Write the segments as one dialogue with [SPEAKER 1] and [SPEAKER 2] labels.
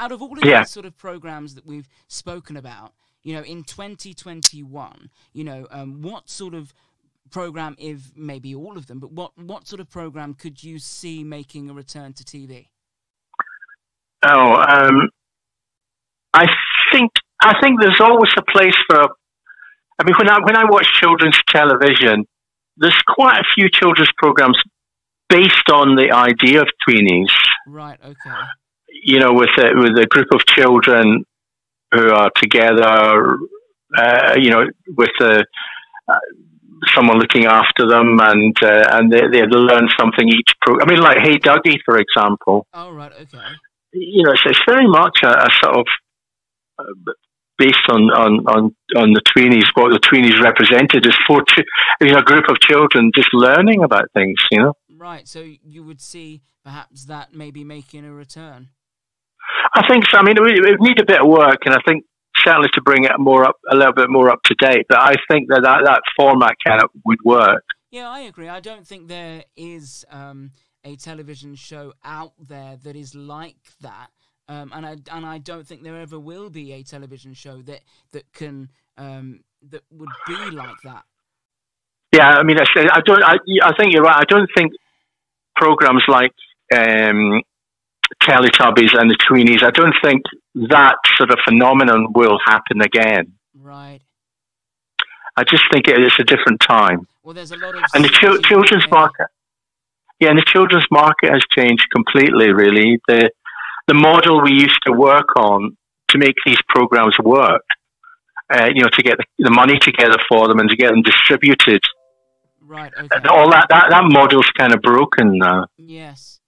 [SPEAKER 1] Out of all of
[SPEAKER 2] Yeah.
[SPEAKER 1] these sort of programs that we've spoken about, you know, in 2021, you know, what sort of program, if maybe all of them, but what sort of program could you see making a return to TV?
[SPEAKER 2] Oh, I think there's always a place for. I mean, when I watch children's television, there's quite a few children's programs based on the idea of Tweenies.
[SPEAKER 1] Right. Okay.
[SPEAKER 2] You know, with a group of children who are together. You know, with someone looking after them, and they learn something each. I mean, like Hey Dougie, for example.
[SPEAKER 1] Oh, right. Okay.
[SPEAKER 2] You know, it's very much a sort of based on the Tweenies. What the Tweenies represented is a group of children just learning about things. You know.
[SPEAKER 1] Right. So you would see perhaps that maybe making a return.
[SPEAKER 2] I think so. I mean, it would need a bit of work, and I think certainly to bring it a little bit more up to date. But I think that format kind of would work.
[SPEAKER 1] Yeah, I agree. I don't think there is a television show out there that is like that, and I don't think there ever will be a television show that would be like that.
[SPEAKER 2] Yeah, I mean, I think you're right. I don't think programs like Teletubbies and the Tweenies, I don't think that sort of phenomenon will happen again.
[SPEAKER 1] Right.
[SPEAKER 2] I just think it's a different time.
[SPEAKER 1] Well, there's a lot of...
[SPEAKER 2] And the children's market... Yeah, and the children's market has changed completely, really. The model we used to work on to make these programs work, you know, to get the money together for them and to get them distributed.
[SPEAKER 1] Right, okay.
[SPEAKER 2] All that model's kind of broken now.
[SPEAKER 1] Yes.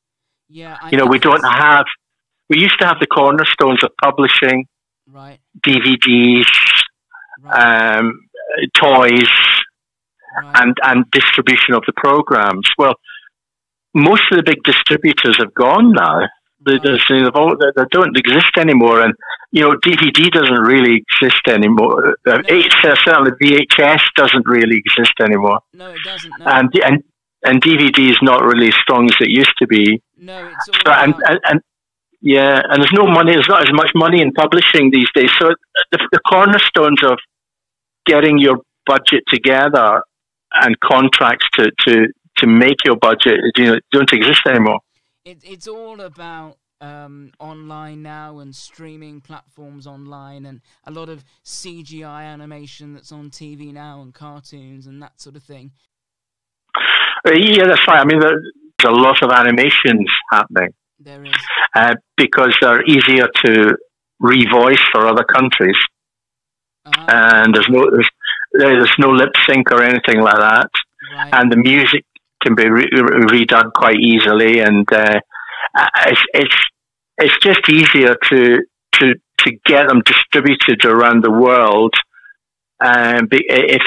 [SPEAKER 1] Yeah.
[SPEAKER 2] You know, we used to have the cornerstones of publishing,
[SPEAKER 1] right,
[SPEAKER 2] DVDs,
[SPEAKER 1] right,
[SPEAKER 2] toys,
[SPEAKER 1] right,
[SPEAKER 2] and distribution of the programs. Well, most of the big distributors have gone now. They don't exist anymore, and you know, DVD doesn't really exist anymore.
[SPEAKER 1] No.
[SPEAKER 2] Certainly VHS doesn't really exist anymore.
[SPEAKER 1] No, it doesn't. No.
[SPEAKER 2] And DVD is not really as strong as it used to be.
[SPEAKER 1] No, it's all
[SPEAKER 2] and there's no money. There's not as much money in publishing these days. So the cornerstones of getting your budget together and contracts to make your budget, you know, don't exist anymore.
[SPEAKER 1] It's all about online now and streaming platforms online and a lot of CGI animation that's on TV now and cartoons and that sort of thing. Yeah, that's right. I mean, there's a lot of animations happening. There is. Because they're easier to revoice for other countries. And there's no lip sync or anything like that. Right. And the music can be redone quite easily, and it's just easier to get them distributed around the world, if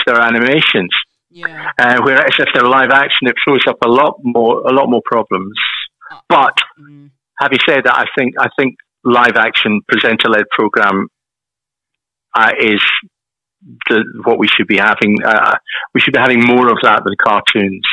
[SPEAKER 1] they're animations. Yeah. Whereas if they're live action, it throws up a lot more problems. But having said that, I think live action presenter led program is what we should be having. We should be having more of that than cartoons.